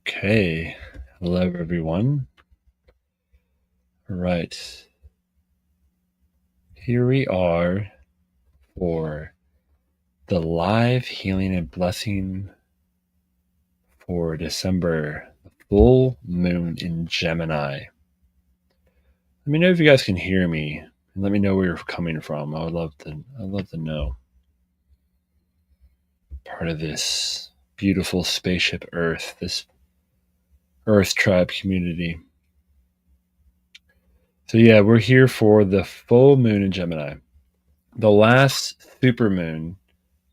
Okay. Hello, everyone. All right. Here we are for the live healing and blessing for December, the full moon in Gemini. Let me know if you guys can hear me, and let me know where you're coming from. I'd love to know. Part of this beautiful spaceship Earth, this Earth tribe community. So yeah, we're here for the full moon in Gemini, the last supermoon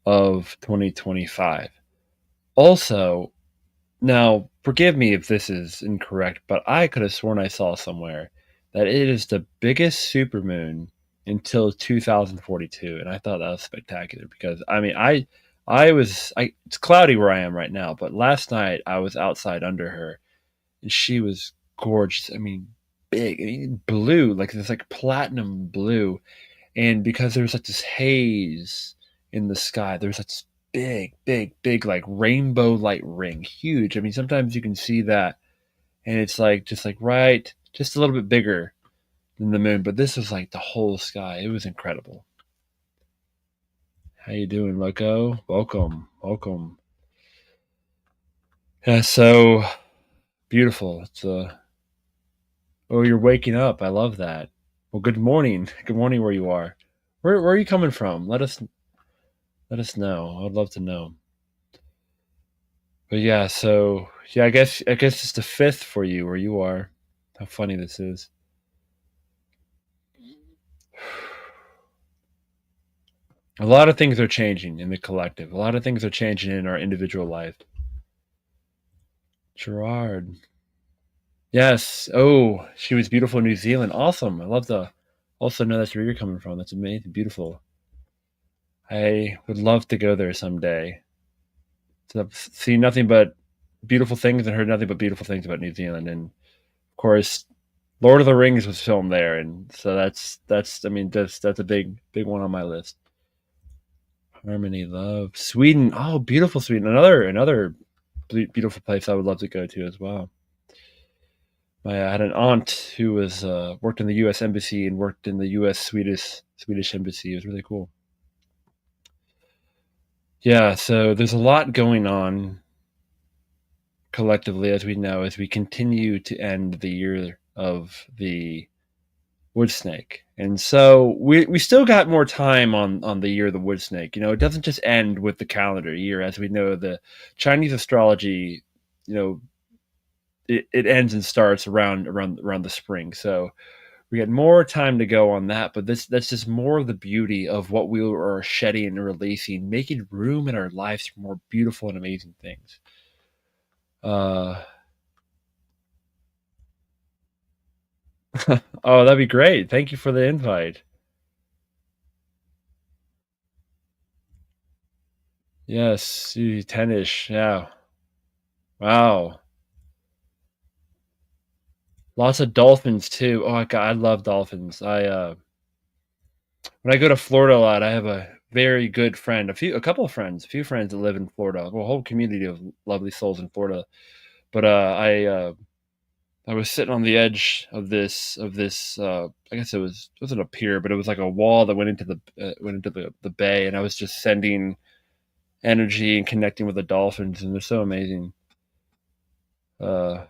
of 2025. Also, now forgive me if this is incorrect, but I could have sworn I saw somewhere that it is the biggest supermoon until 2042, and I thought that was spectacular because it's cloudy where I am right now, but last night I was outside under her, and she was gorgeous. I mean, big, blue, like this like platinum blue, and because there's like this haze in the sky, there's like this big like rainbow light ring, huge. I mean, sometimes you can see that, and it's like just like right, just a little bit bigger than the moon, but this was like the whole sky. It was incredible. How you doing, Loco? Welcome. Yeah, so beautiful. Oh, you're waking up. I love that. Well, good morning. Good morning where you are. Where are you coming from? Let us know. I'd love to know. But yeah, so yeah, I guess it's the fifth for you where you are. How funny this is. A lot of things are changing in the collective. A lot of things are changing in our individual life. Gerard. Yes. Oh, she was beautiful in New Zealand. Awesome. I love to also know that's where you're coming from. That's amazing. Beautiful. I would love to go there someday. To see nothing but beautiful things and heard nothing but beautiful things about New Zealand. And of course, Lord of the Rings was filmed there, and so that's I mean that's a big one on my list. Harmony, love, Sweden. Oh, beautiful Sweden. Another beautiful place I would love to go to as well. I had an aunt who was worked in the U.S. embassy and worked in the U.S. Swedish embassy. It was really cool. Yeah, so there's a lot going on collectively, as we know, as we continue to end the year of the wood snake. And so we still got more time on the year of the wood snake. You know, it doesn't just end with the calendar year. As we know, the Chinese astrology, you know, it ends and starts around the spring. So we had more time to go on that, but that's just more of the beauty of what we are shedding and releasing, making room in our lives for more beautiful and amazing things. uh oh, that'd be great. Thank you for the invite. Yes, 10ish. Yeah. Wow. Lots of dolphins too. Oh my god, I love dolphins. I when I go to Florida a lot, I have a very good friend, a few friends that live in Florida. Well, a whole community of lovely souls in Florida. But I was sitting on the edge of this. I guess it wasn't a pier, but it was like a wall that went into the bay, and I was just sending energy and connecting with the dolphins, and they're so amazing. Uh,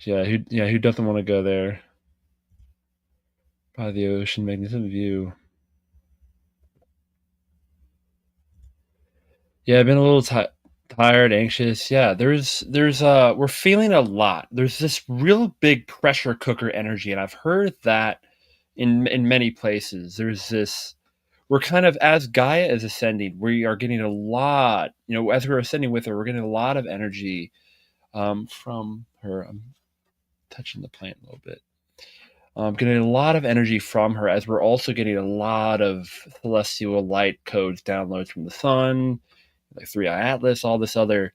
who doesn't want to go there by the ocean, magnificent view? Yeah, I've been a little tired, anxious. Yeah, we're feeling a lot. There's this real big pressure cooker energy, and I've heard that in many places. There's this we're kind of as Gaia is ascending, we are getting a lot, you know, as we're ascending with her, we're getting a lot of energy from her. I'm touching the plant a little bit. Getting a lot of energy from her as we're also getting a lot of celestial light codes downloads from the sun, like Three Eye Atlas, all this other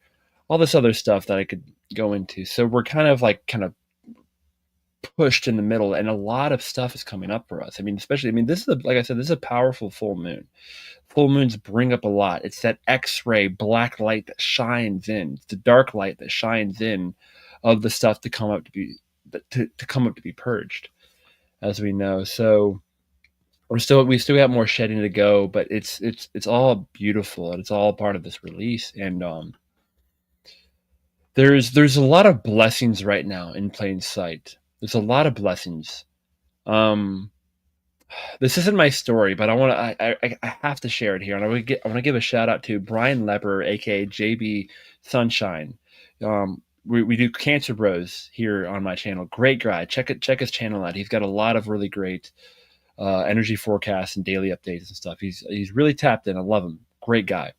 stuff that I could go into. So we're kind of pushed in the middle, and a lot of stuff is coming up for us. I mean, especially, I mean, this is like I said, this is a powerful full moon. Full moons bring up a lot. It's that X-ray black light that shines in. It's the dark light that shines in of the stuff to come up to be to come up to be purged, as we know. So we still got more shedding to go, but it's all beautiful, and it's all part of this release. And there's a lot of blessings right now in plain sight. There's a lot of blessings. Um, this isn't my story, but I have to share it here, and I want to give a shout out to Brian Lepper, aka JB Sunshine. We do Cancer Bros here on my channel. Great guy. Check his channel out. He's got a lot of really great energy forecasts and daily updates and stuff. He's really tapped in. I love him. Great guy.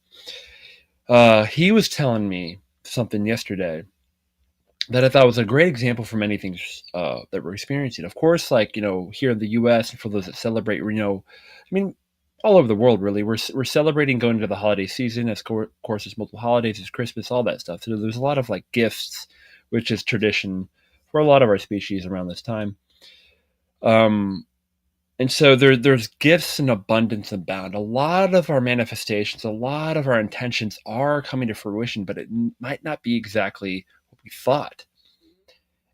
He was telling me something yesterday that I thought was a great example for many things that we're experiencing. Of course, like, here in the U.S., and for those that celebrate, I mean, all over the world, really, we're celebrating going into the holiday season. Of course, there's multiple holidays, there's Christmas, all that stuff. So there's a lot of like gifts, which is tradition for a lot of our species around this time. And so there's gifts in abundance abound. A lot of our manifestations, a lot of our intentions are coming to fruition, but it might not be exactly what we thought.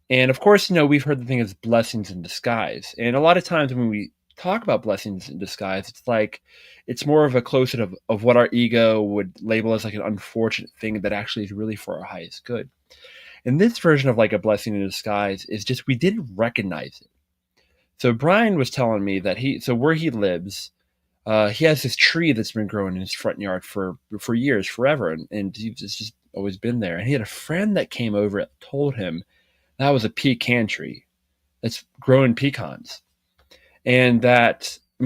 And of course, we've heard the thing as blessings in disguise. And a lot of times when we talk about blessings in disguise, it's like it's more of a closer of what our ego would label as like an unfortunate thing that actually is really for our highest good. And this version of like a blessing in disguise is just we didn't recognize it. So Brian was telling me that where he lives, he has this tree that's been growing in his front yard for years, forever, and it's just always been there. And he had a friend that came over that told him that was a pecan tree that's growing pecans, and that a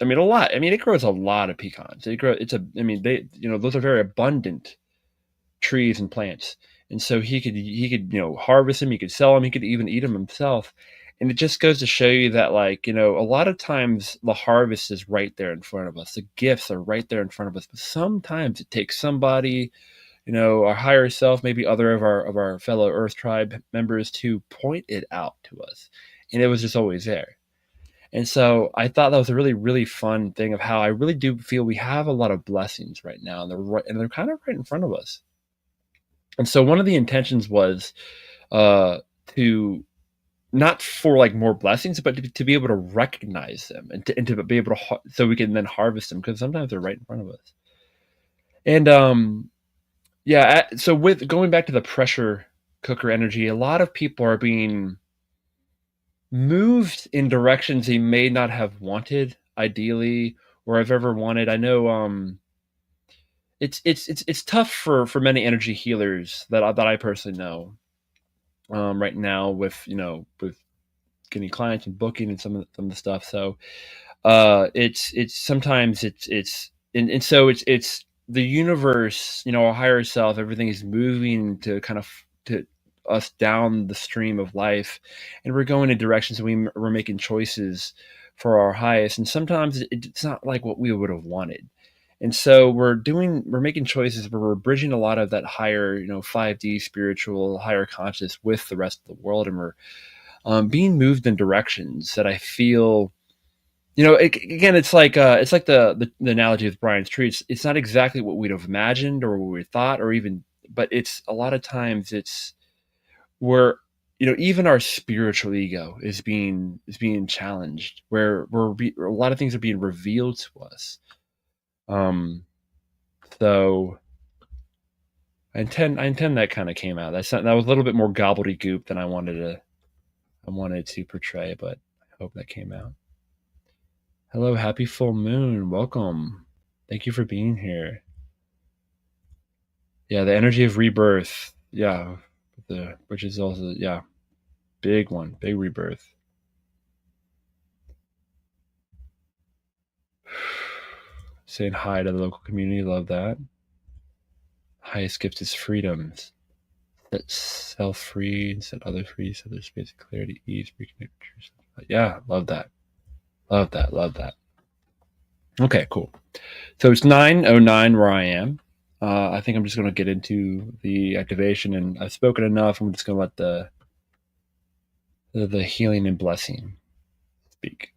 lot. I mean, it grows a lot of pecans. Those are very abundant trees and plants. And so he could harvest them, he could sell them, he could even eat them himself. And it just goes to show you that, like, a lot of times the harvest is right there in front of us. The gifts are right there in front of us. But sometimes it takes somebody, our higher self, maybe other of our fellow Earth tribe members, to point it out to us. And it was just always there. And so I thought that was a really, really fun thing of how I really do feel we have a lot of blessings right now, and they're kind of right in front of us. And so one of the intentions was to not for like more blessings, but to be able to recognize them and to be able to so we can then harvest them, because sometimes they're right in front of us. And so with going back to the pressure cooker energy, a lot of people are being moved in directions they may not have wanted, ideally, or have ever wanted. I know it's tough for many energy healers that I personally know right now with getting clients and booking and some of the stuff. So it's sometimes it's the universe, our higher self, everything is moving to kind of to us down the stream of life, and we're going in directions, and we're making choices for our highest, and sometimes it's not like what we would have wanted. And so we're making choices where we're bridging a lot of that higher, 5D spiritual, higher conscious with the rest of the world. And we're being moved in directions that I feel, again, it's like the analogy with Brian's tree. It's not exactly what we'd have imagined or what we thought, but it's a lot of times it's where, even our spiritual ego is being challenged, where a lot of things are being revealed to us. So I intend that kind of came out. That was a little bit more gobbledygook than I wanted to portray, but I hope that came out. Hello, happy full moon. Welcome. Thank you for being here. Yeah, the energy of rebirth. Yeah, which is also, yeah, big one, big rebirth. Saying hi to the local community. Love that. Highest gift is freedoms. Set self free, set others free, set their space of clarity, ease, reconnect yourself. Yeah, love that. Love that. Love that. Okay, cool. So it's 9:09 where I am. I think I'm just going to get into the activation, and I've spoken enough. I'm just going to let the healing and blessing speak.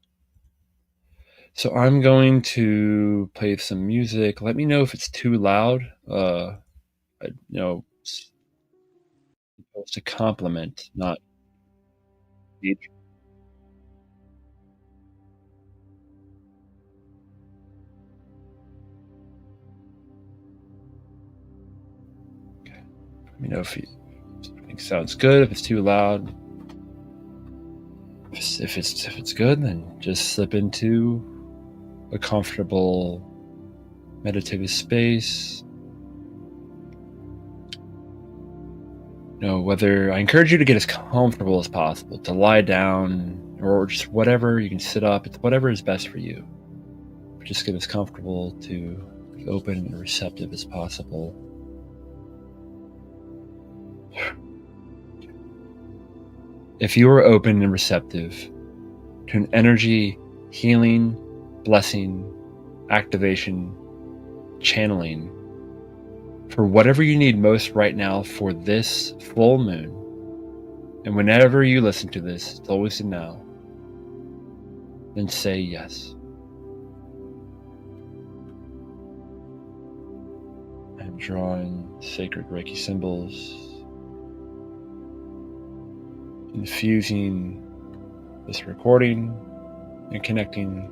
So I'm going to play some music. Let me know if it's too loud. It's supposed to complement, not each. Okay. Let me know if you think it sounds good. If it's too loud, if it's good, then just slip into a comfortable meditative space. Whether I encourage you to get as comfortable as possible, to lie down or just whatever, you can sit up. It's whatever is best for you. But just get as comfortable to be open and receptive as possible. If you are open and receptive to an energy, healing, blessing, activation, channeling, for whatever you need most right now for this full moon, and whenever you listen to this, it's always a now, then say yes. I'm drawing sacred Reiki symbols, infusing this recording and connecting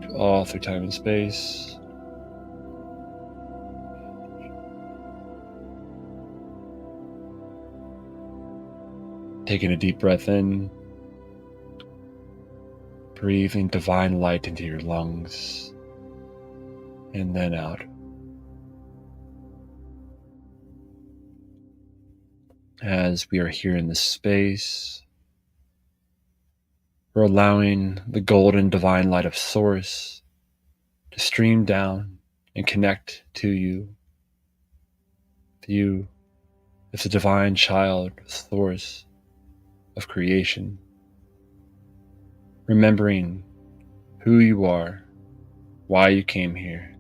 to all through time and space. Taking a deep breath in, breathing divine light into your lungs, and then out. As we are here in this space, we're allowing the golden divine light of Source to stream down and connect to you. You as a divine child, source of creation, remembering who you are, why you came here.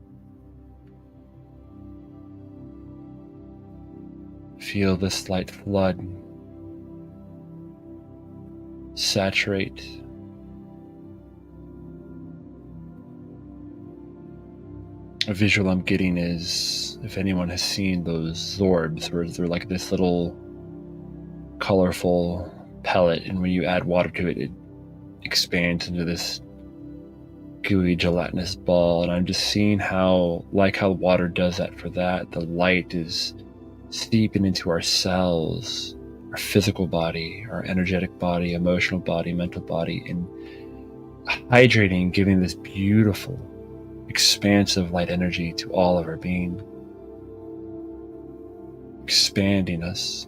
Feel this light flood, saturate. A visual I'm getting is, if anyone has seen those Zorbs, where they're like this little colorful pellet, and when you add water to it, it expands into this gooey gelatinous ball. And I'm just seeing how water does that for that. The light is seeping into our cells, our physical body, our energetic body, emotional body, mental body, and hydrating, giving this beautiful, expansive light energy to all of our being, expanding us.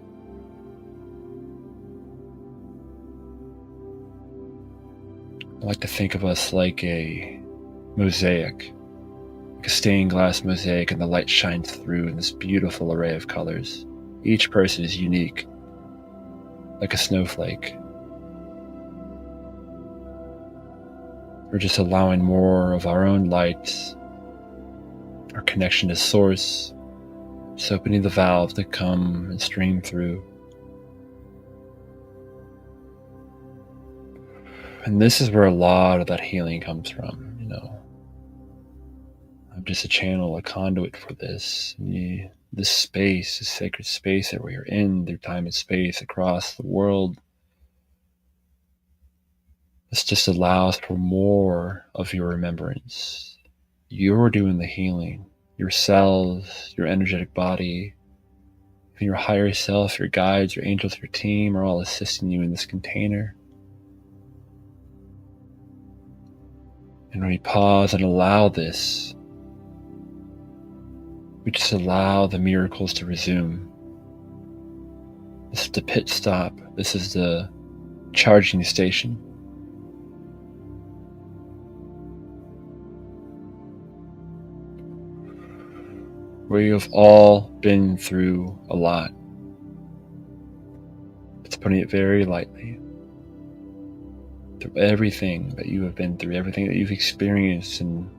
I like to think of us like a mosaic, like a stained glass mosaic, and the light shines through in this beautiful array of colors. Each person is unique, like a snowflake. We're just allowing more of our own light, our connection to Source, just opening the valve to come and stream through. And this is where a lot of that healing comes from, I'm just a channel, a conduit for this. This space, this sacred space that we are in through time and space across the world, this just allows for more of your remembrance. You're doing the healing. Your cells, your energetic body, even your higher self, your guides, your angels, your team are all assisting you in this container. And when we pause and allow this, we just allow the miracles to resume. This is the pit stop. This is the charging station. We have all been through a lot. It's putting it very lightly. Through everything that you have been through, everything that you've experienced in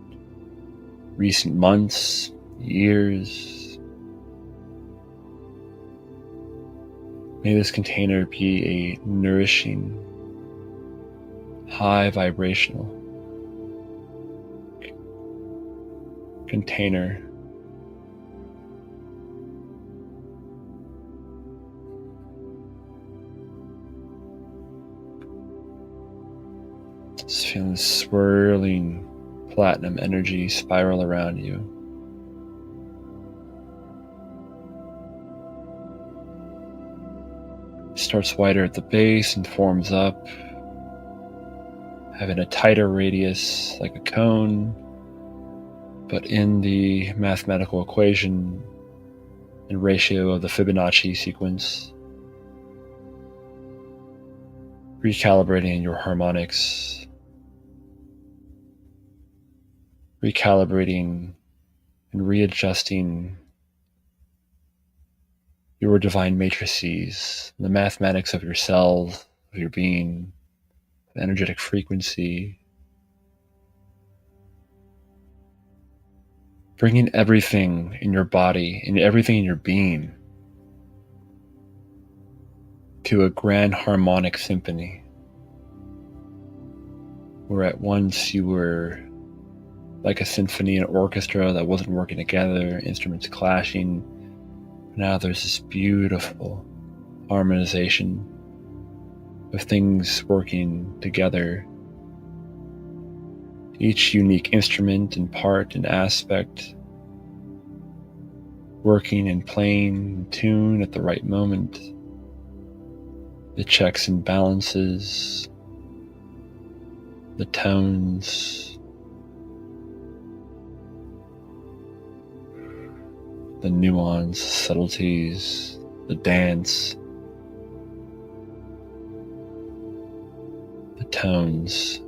recent months, years, May this container be a nourishing, high vibrational container just feeling swirling platinum energy spiral around you. It starts wider at the base and forms up, having a tighter radius like a cone, but in the mathematical equation and ratio of the Fibonacci sequence, recalibrating your harmonics, recalibrating and readjusting your divine matrices, the mathematics of your cells, of your being, the energetic frequency, bringing everything in your body and everything in your being to a grand harmonic symphony, where at once you were like a symphony, an orchestra that wasn't working together, instruments clashing. Now there's this beautiful harmonization of things working together, each unique instrument and part and aspect working and playing in tune at the right moment. The checks and balances, the tones, the nuance, subtleties, the dance, the tones.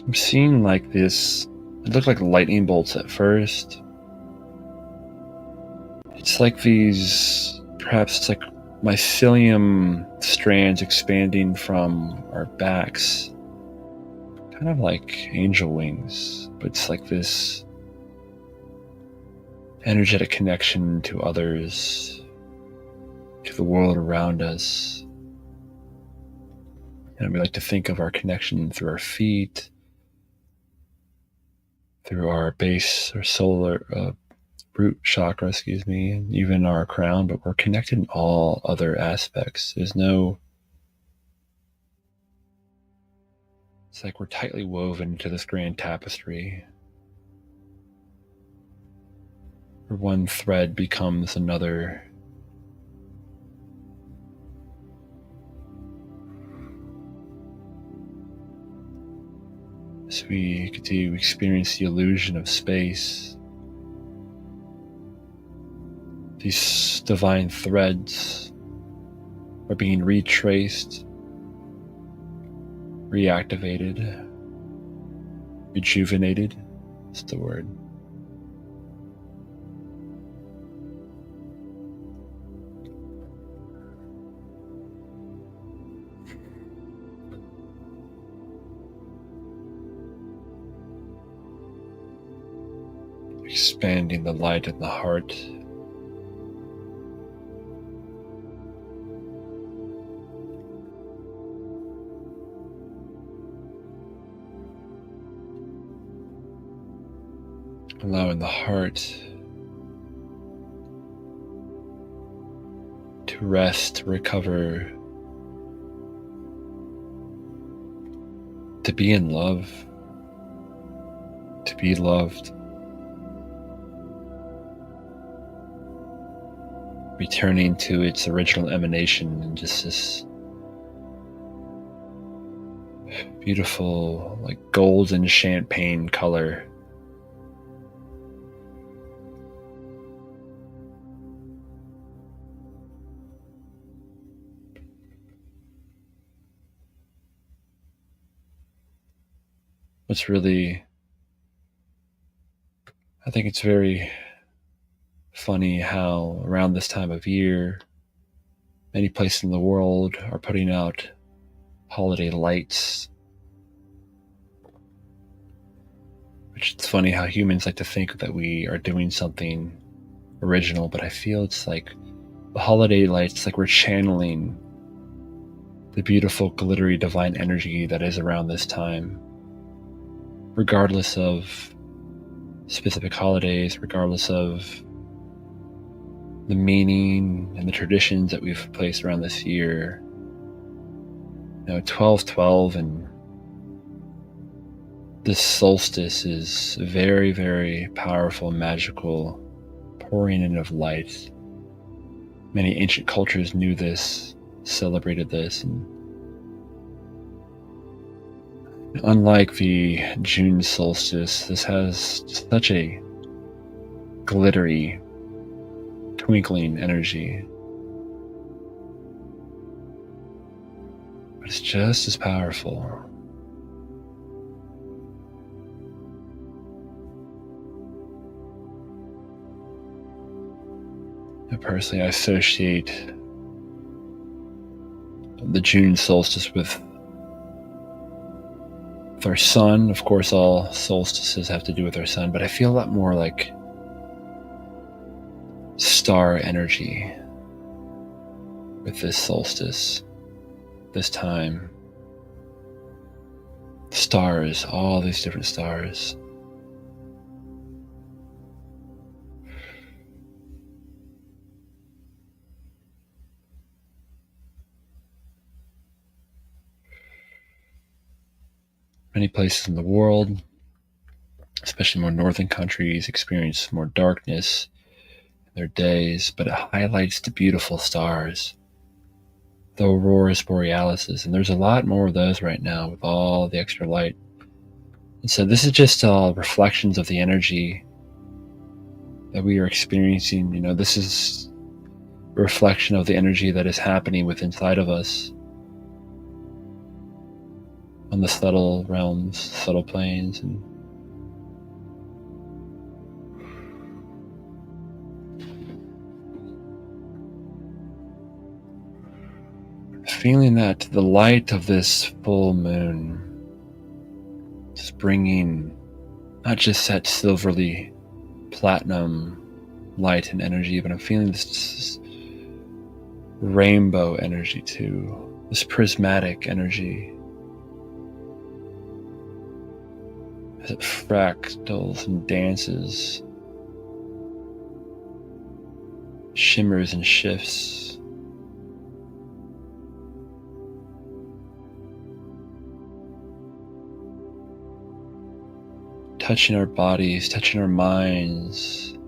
I'm seeing like this, it looked like lightning bolts at first. It's like these, perhaps it's like mycelium strands expanding from our backs, kind of like angel wings, but it's like this energetic connection to others, to the world around us. And we like to think of our connection through our feet, through our base or solar root chakra, and even our crown, but we're connected in all other aspects. It's like we're tightly woven into this grand tapestry, where one thread becomes another. As we continue to experience the illusion of space, these divine threads are being retraced, reactivated, rejuvenated. That's the word. Expanding the light in the heart. Allowing the heart to rest, to recover, to be in love, to be loved, returning to its original emanation and just this beautiful, like golden champagne color. What's really, I think it's very funny how around this time of year, Many places in the world are putting out holiday lights, which it's funny how humans like to think that we are doing something original, but I feel it's like the holiday lights, like we're channeling the beautiful, glittery, divine energy that is around this time, regardless of specific holidays, regardless of the meaning and the traditions that we've placed around this year. 12/12 and this solstice is very, very powerful, magical, pouring in of light. Many ancient cultures knew this, celebrated this, and unlike the June solstice, this has such a glittery, twinkling energy. But it's just as powerful. Personally, I associate the June solstice with our sun. Of course, all solstices have to do with our sun, but I feel a lot more like star energy with this solstice, this time. Stars, all these different stars. Many places in the world, especially more northern countries, experience more darkness in their days, but it highlights the beautiful stars, the auroras borealis, and there's a lot more of those right now with all the extra light. And so this is just all reflections of the energy that we are experiencing. This is a reflection of the energy that is happening within inside of us on the subtle realms, subtle planes, and feeling that the light of this full moon is bringing not just that silverly platinum light and energy, but I'm feeling this rainbow energy too, this prismatic energy as it fractals and dances, shimmers and shifts. Touching our bodies, touching our minds,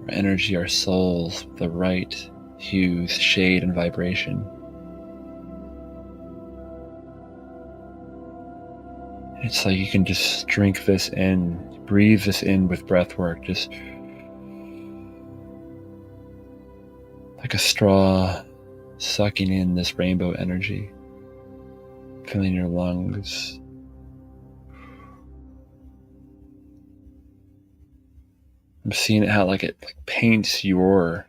our energy, our souls with the right hues, shade, and vibration. It's like you can just drink this in, breathe this in with breath work, just like a straw sucking in this rainbow energy, filling your lungs. I'm seeing it how it paints your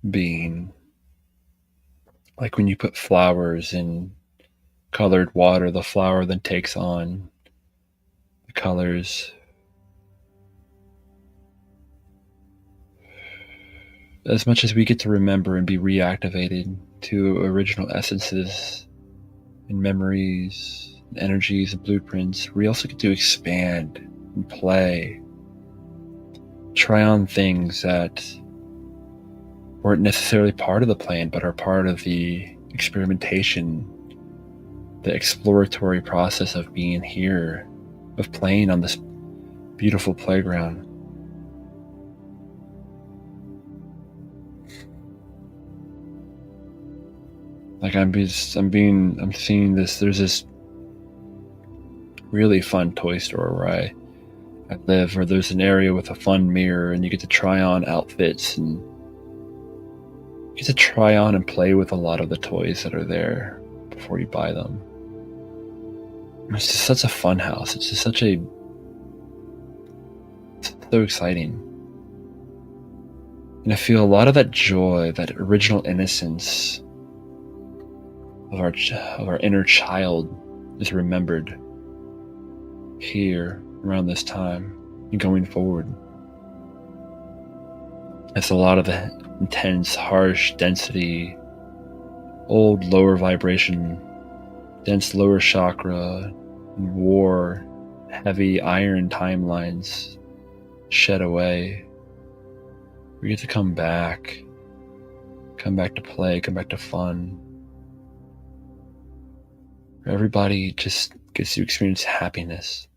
being. Like when you put flowers in colored water, the flower then takes on the colors. As much as we get to remember and be reactivated to original essences and memories, and energies and blueprints, we also get to expand and play, try on things that weren't necessarily part of the plan, but are part of the experimentation, the exploratory process of being here, of playing on this beautiful playground. I'm seeing this. There's this really fun toy store where I live, where there's an area with a fun mirror, and you get to try on outfits, and you get to try on and play with a lot of the toys that are there before you buy them. It's just such a fun house. It's just so exciting. And I feel a lot of that joy, that original innocence of our inner child is remembered here around this time and going forward. It's a lot of the intense, harsh density, old lower vibration, dense lower chakra, war, heavy iron timelines shed away. We get to come back to play, come back to fun. Everybody just gets to experience happiness.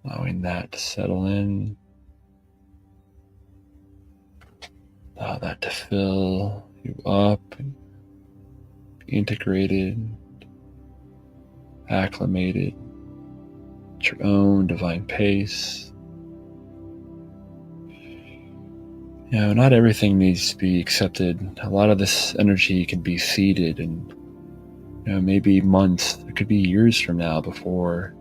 Allowing that to settle in. Allow that to fill you up, and be integrated, acclimated at your own divine pace. Not everything needs to be accepted. A lot of this energy can be seeded, and maybe months, it could be years from now before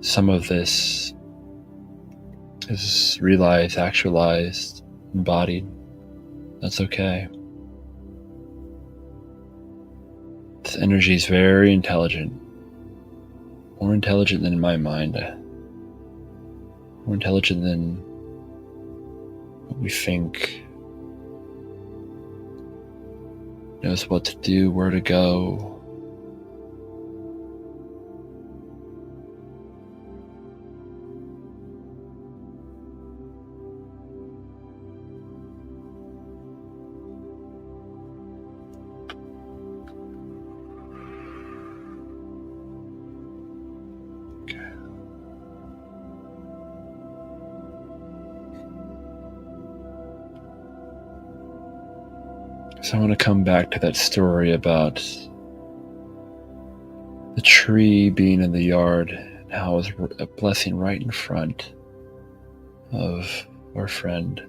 some of this is realized, actualized, embodied. That's okay. This energy is very intelligent. More intelligent than in my mind. More intelligent than what we think. Knows what to do, where to go. So I want to come back to that story about the tree being in the yard and how it was a blessing right in front of our friend.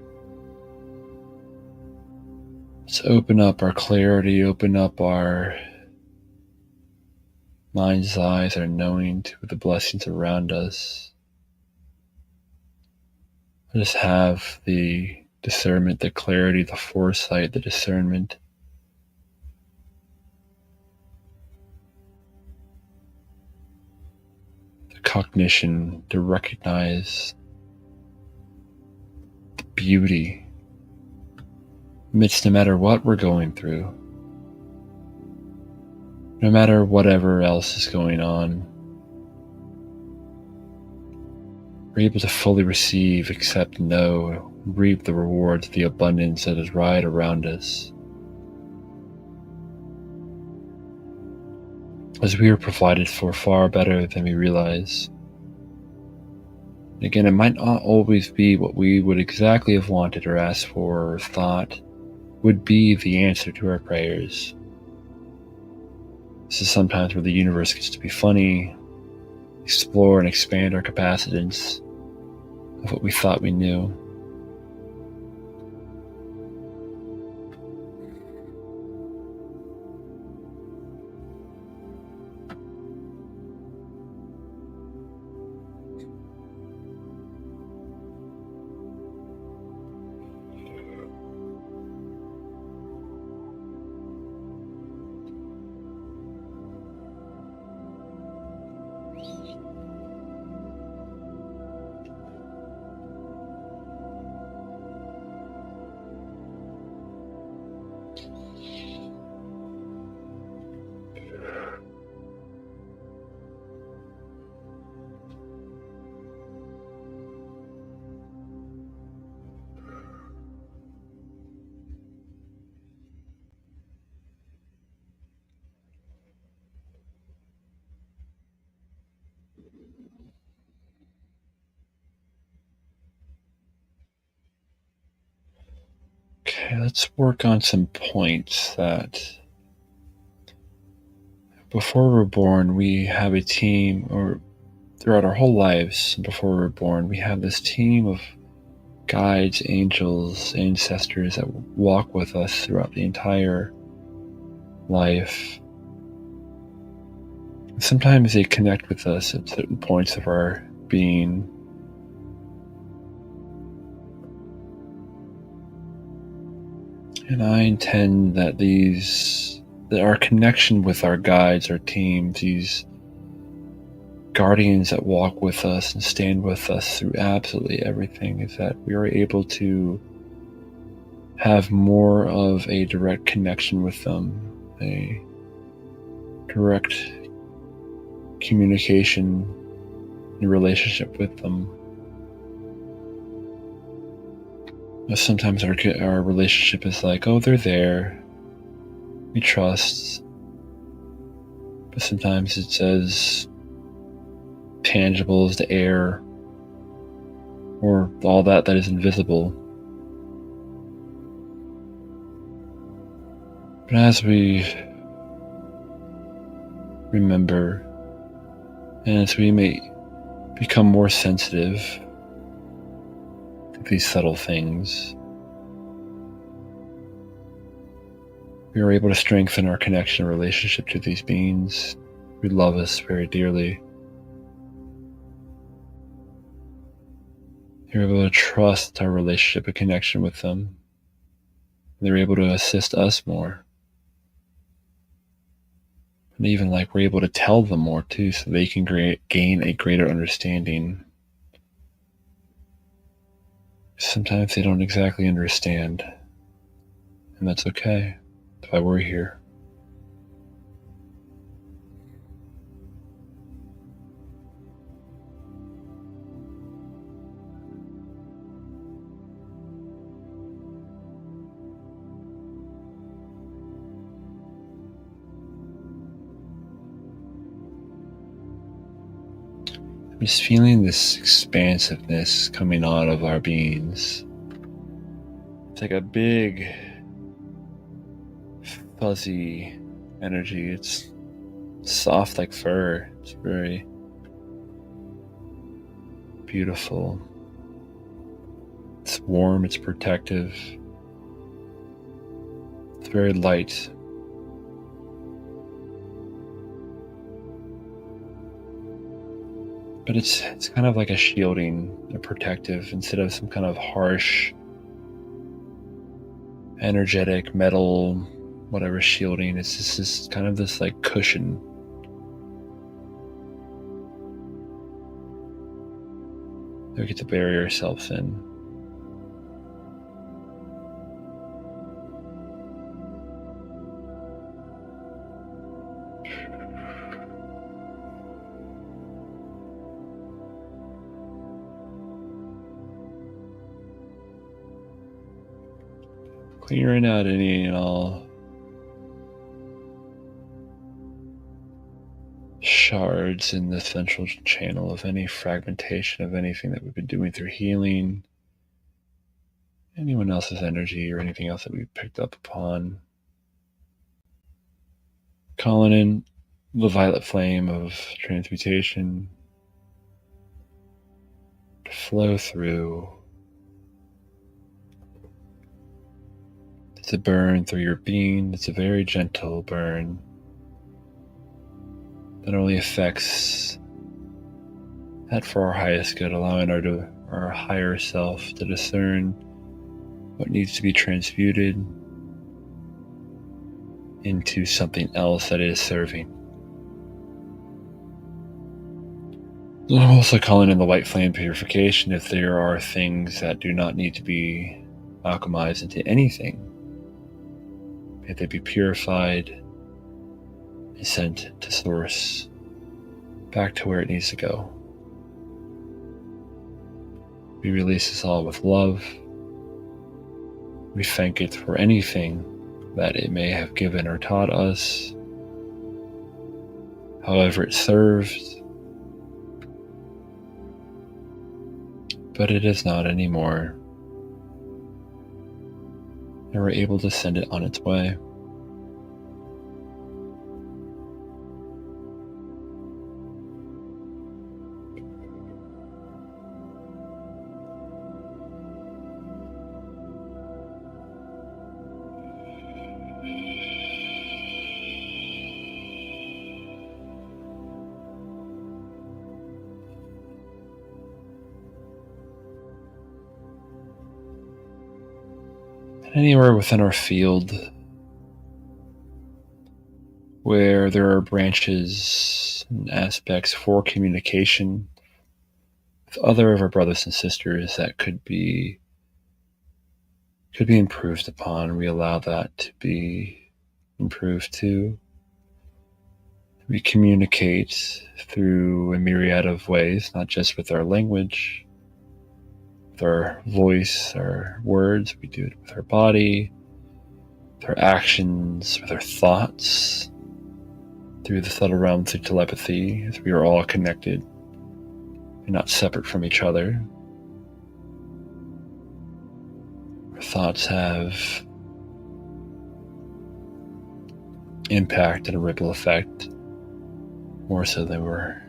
Let's open up our clarity, open up our mind's eyes, our knowing to the blessings around us. Just have the discernment, the clarity, the foresight, the discernment the cognition to recognize the beauty amidst no matter what we're going through, no matter whatever else is going on. We're able to fully receive, accept, know, reap the rewards, the abundance that is right around us. As we are provided for far better than we realize. Again, it might not always be what we would exactly have wanted or asked for or thought would be the answer to our prayers. This is sometimes where the universe gets to be funny, explore and expand our capacitance of what we thought we knew. Okay, let's work on some points that before we're born, we have a team, or throughout our whole lives before we're born, we have this team of guides, angels, ancestors that walk with us throughout the entire life. Sometimes they connect with us at certain points of our being. And I intend that our connection with our guides, our teams, these guardians that walk with us and stand with us through absolutely everything, is that we are able to have more of a direct connection with them, a direct communication and relationship with them. Sometimes our relationship is like, oh, they're there, we trust. But sometimes it's as tangible as the air or all that is invisible. But as we remember, and as we may become more sensitive to these subtle things, we are able to strengthen our connection and relationship to these beings who love us very dearly. We're able to trust our relationship and connection with them. They're able to assist us more. And even we're able to tell them more too, so they can gain a greater understanding. Sometimes they don't exactly understand, and that's okay. That's why we're here. I'm just feeling this expansiveness coming out of our beings. It's like a big, fuzzy energy. It's soft like fur. It's very beautiful. It's warm, it's protective. It's very light. But it's kind of like a shielding, a protective, instead of some kind of harsh, energetic, metal, whatever shielding. It's just this kind of this cushion. That we get to bury ourselves in. Clearing out any and all shards in the central channel of any fragmentation of anything that we've been doing through healing, anyone else's energy, or anything else that we've picked up upon. Calling in the violet flame of transmutation to flow through, to burn through your being. It's a very gentle burn that only affects that for our highest good, allowing our higher self to discern what needs to be transmuted into something else that is serving. I'm also calling in the white flame purification if there are things that do not need to be alchemized into anything. May they be purified and sent to source, back to where it needs to go. We release this all with love. We thank it for anything that it may have given or taught us, however it served, but it is not anymore, and we're able to send it on its way. anywhere within our field where there are branches and aspects for communication with other of our brothers and sisters that could be improved upon. We allow that to be improved too. We communicate through a myriad of ways, not just with our language, with our voice, our words. We do it with our body, with our actions, with our thoughts, through the subtle realm, through telepathy, as we are all connected and not separate from each other. Our thoughts have impact and a ripple effect, more so than we're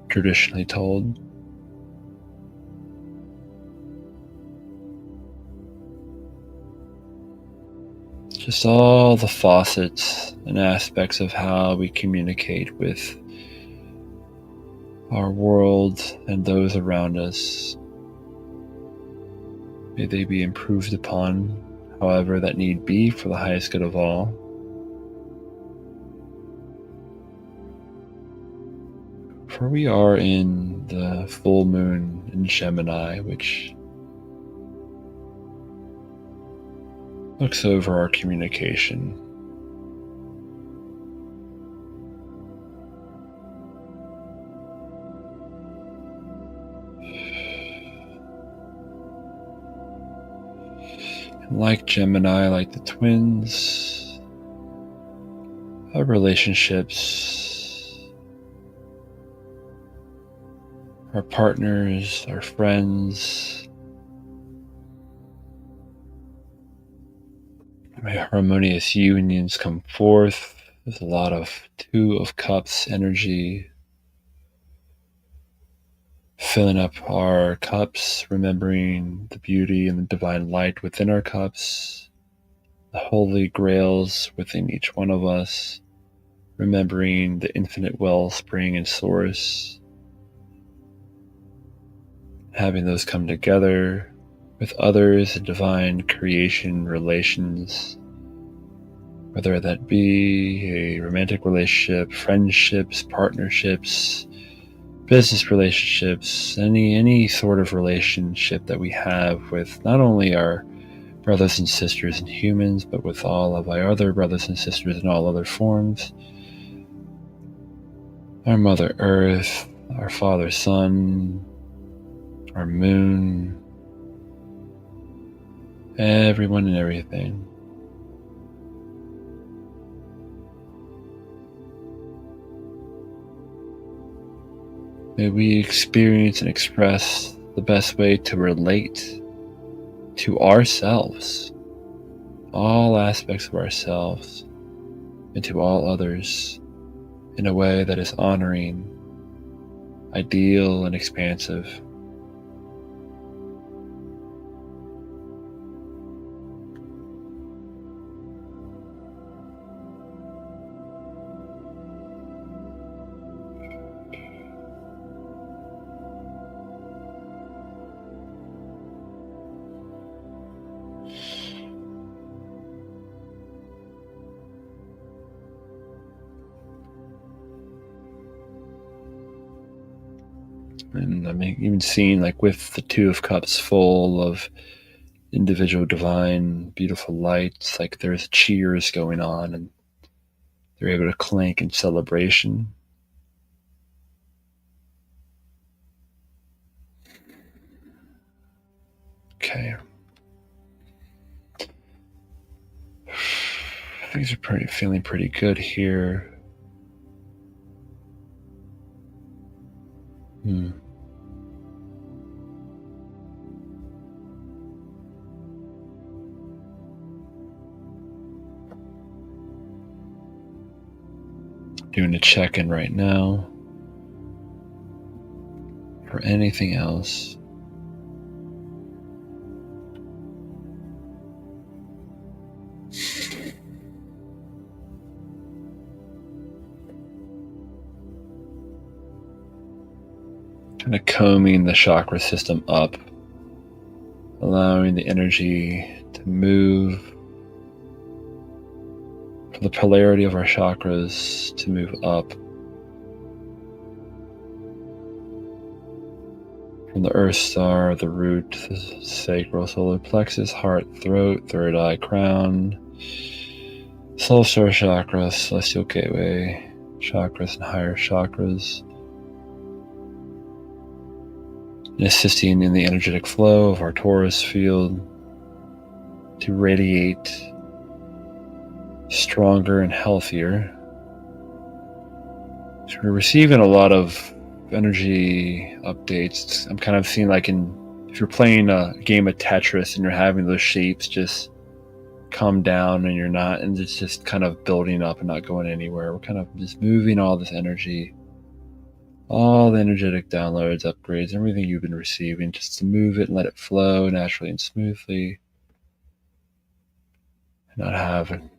traditionally told. Just all the facets and aspects of how we communicate with our world and those around us. May they be improved upon, however that need be, for the highest good of all. For we are in the full moon in Gemini, which looks over our communication. And like Gemini, like the twins, our relationships, our partners, our friends, may harmonious unions come forth. There's a lot of Two of Cups energy filling up our cups, remembering the beauty and the divine light within our cups, the holy grails within each one of us, remembering the infinite wellspring and source, having those come together with others in divine creation relations, whether that be a romantic relationship, friendships, partnerships, business relationships, any sort of relationship that we have with not only our brothers and sisters and humans, but with all of our other brothers and sisters in all other forms. Our Mother Earth, our Father Sun, our moon, everyone and everything. May we experience and express the best way to relate to ourselves, all aspects of ourselves, and to all others in a way that is honoring, ideal, and expansive. And I'm even seeing, like, with the Two of Cups full of individual divine beautiful lights, like there's cheers going on and they're able to clink in celebration. Okay, things are feeling pretty good here. Doing a check-in right now for anything else. Kind of combing the chakra system up, allowing the energy to move from the polarity of our chakras to move up from the Earth Star, the root, the sacral, solar plexus, heart, throat, third eye, crown, soul star chakra, celestial gateway, chakras and higher chakras, and assisting in the energetic flow of our torus field to radiate stronger and healthier. So we're receiving a lot of energy updates. I'm kind of seeing like if you're playing a game of Tetris and you're having those shapes just come down and you're not, and it's just kind of building up and not going anywhere. We're kind of just moving all this energy, all the energetic downloads, upgrades, everything you've been receiving, just to move it and let it flow naturally and smoothly, and not have an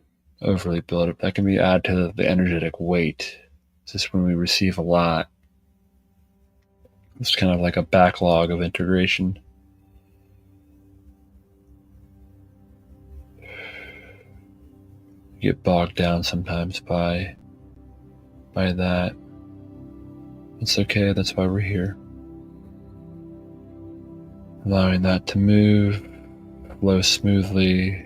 overly build up. That can be add to the energetic weight. It's just when we receive a lot, it's kind of like a backlog of integration. You get bogged down sometimes by that. It's okay, that's why we're here. Allowing that to move, flow smoothly.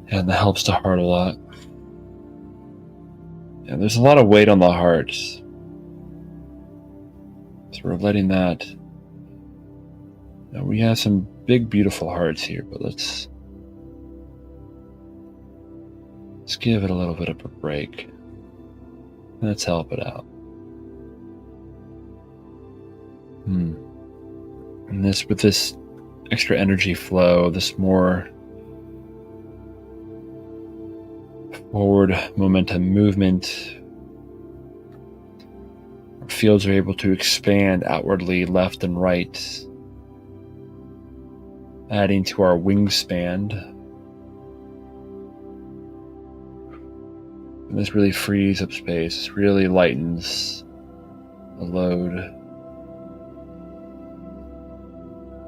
And that helps the heart a lot. And there's a lot of weight on the heart. So we're letting that. Now we have some big, beautiful hearts here, but let's give it a little bit of a break. Let's help it out. And with this extra energy flow, this more forward momentum movement, our fields are able to expand outwardly left and right, adding to our wingspan. And this really frees up space, really lightens the load.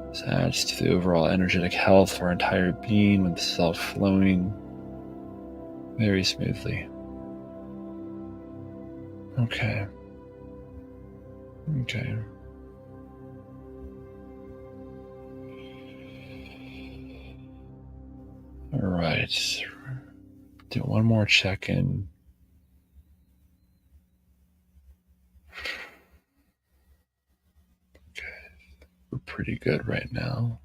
This adds to the overall energetic health of our entire being when this is all flowing very smoothly. Okay. All right. Do one more check-in. Okay. We're pretty good right now.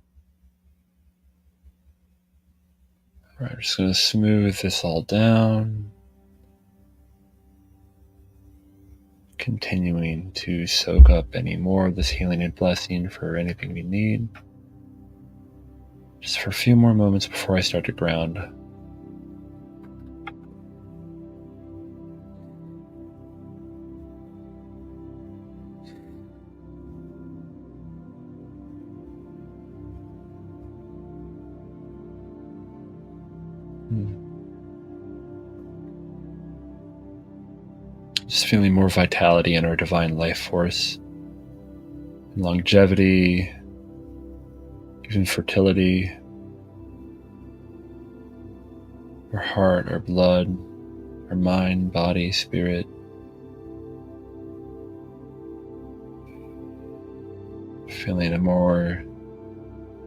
All right, I'm just going to smooth this all down. Continuing to soak up any more of this healing and blessing for anything we need. Just for a few more moments before I start to ground. Just feeling more vitality in our divine life force, longevity, even fertility, our heart, our blood, our mind, body, spirit. Feeling a more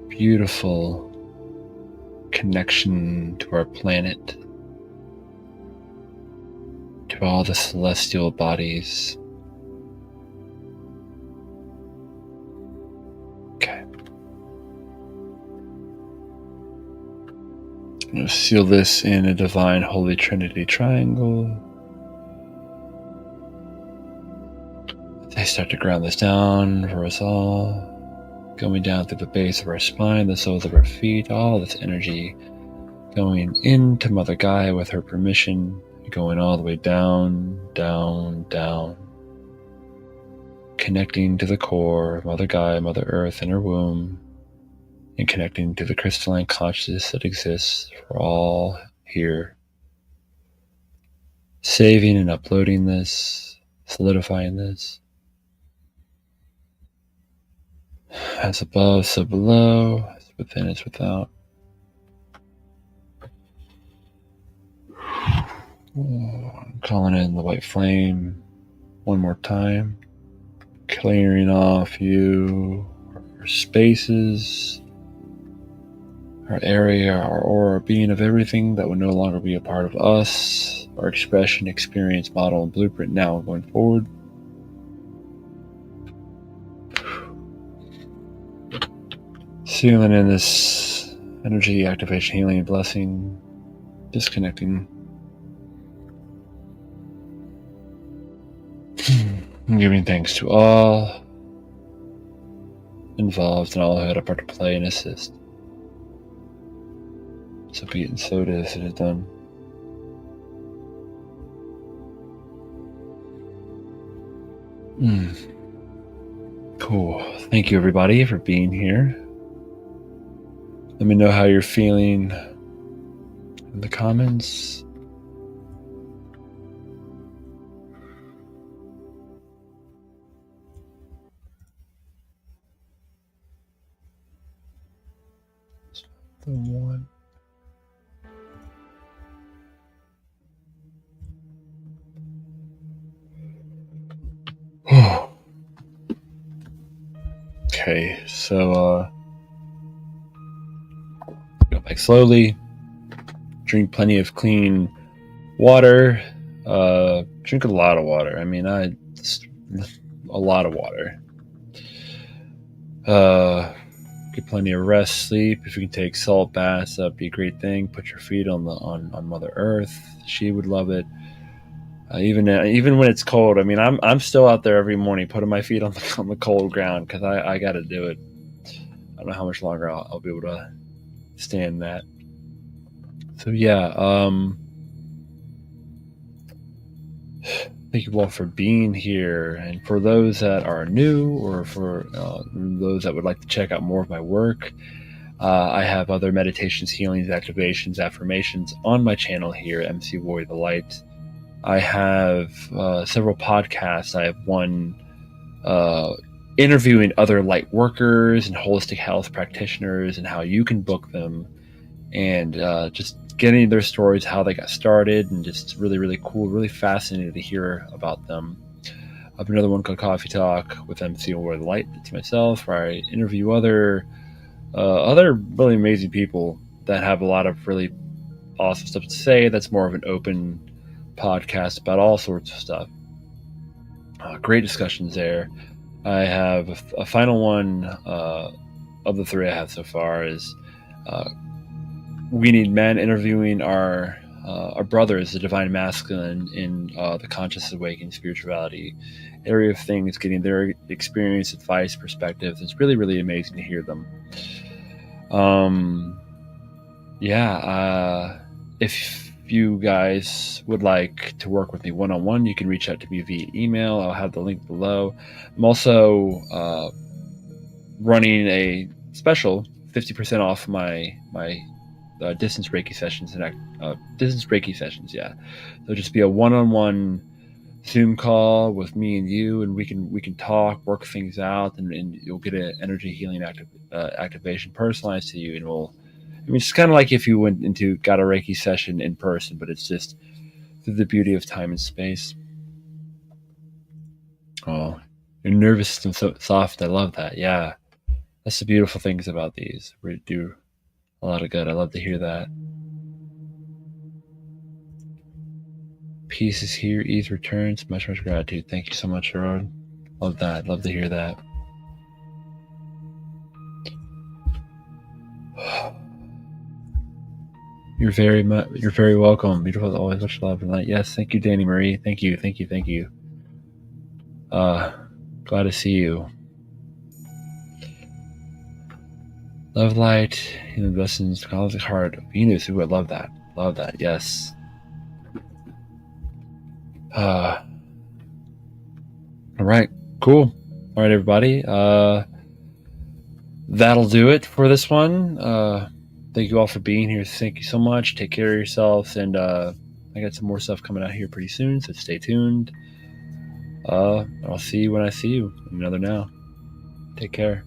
beautiful connection to our planet, to all the celestial bodies. Okay. I'm going to seal this in a divine Holy Trinity triangle. I start to ground this down for us all, going down through the base of our spine, the soles of our feet, all this energy going into Mother Gaia with her permission, going all the way down, down, down, connecting to the core of Mother Gaia, Mother Earth in her womb, and connecting to the crystalline consciousness that exists for all here, saving and uploading this, solidifying this. As above, so below. As within, as without. I'm calling in the white flame one more time. Clearing off you, our spaces, our area, our aura, our being of everything that would no longer be a part of us, our expression, experience, model, and blueprint now and going forward. Sealing in this energy, activation, healing, and blessing, disconnecting. I'm giving thanks to all involved and all who had a part to play and assist. So be it and so it is. It is done. Cool. Thank you, everybody, for being here. Let me know how you're feeling in the comments. The one. Okay, so go back slowly. Drink plenty of clean water. Drink a lot of water. I mean, a lot of water. Get plenty of rest, sleep. If you can take salt baths, that'd be a great thing. Put your feet on Mother Earth. She would love it. Even when it's cold. I mean, I'm still out there every morning, putting my feet on the cold ground because I got to do it. I don't know how much longer I'll be able to stand that. So yeah, thank you all for being here, and for those that are new, or for those that would like to check out more of my work, I have other meditations, healings, activations, affirmations on my channel here, MC Warrior the Light. I have several podcasts. I have one interviewing other light workers and holistic health practitioners and how you can book them, and just getting their stories, how they got started, and just really, really cool, really fascinating to hear about them. I have another one called Coffee Talk with MC Warrior the Light. It's myself, where I interview other really amazing people that have a lot of really awesome stuff to say. That's more of an open podcast about all sorts of stuff. Great discussions there. I have a final one of the three I have so far is We Need Men, interviewing our brothers, the divine masculine in the conscious awakening spirituality area of things, getting their experience, advice, perspectives. It's really, really amazing to hear them. If you guys would like to work with me one-on-one, you can reach out to me via email. I'll have the link below. I'm also running a special 50% off my distance Reiki sessions Yeah, there'll just be a one-on-one Zoom call with me and you, and we can talk, work things out, and you'll get an energy healing activation personalized to you, and it's kind of like if you got a Reiki session in person, but it's just through the beauty of time and space. Oh, your nervous system's so soft. I love that. Yeah, that's the beautiful things about these. We do a lot of good. I love to hear that. Peace is here. Ease returns. Much gratitude. Thank you so much, Gerard. Love that. Love to hear that. You're very welcome. Beautiful. Always much love and light. Yes. Thank you, Danny Marie. Thank you. Glad to see you. Love, light, blessings, galactic heart, Venus. Ooh, I love that. Love that. Yes. All right. Cool. All right, everybody. That'll do it for this one. Thank you all for being here. Thank you so much. Take care of yourselves, and I got some more stuff coming out here pretty soon, so stay tuned. I'll see you when I see you. Another now. Take care.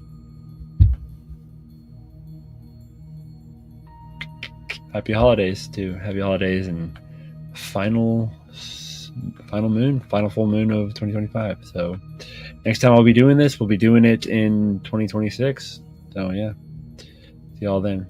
happy holidays too. Happy holidays and final moon, final full moon of 2025. So next time I'll be doing this, we'll be doing it in 2026. So yeah, see y'all then.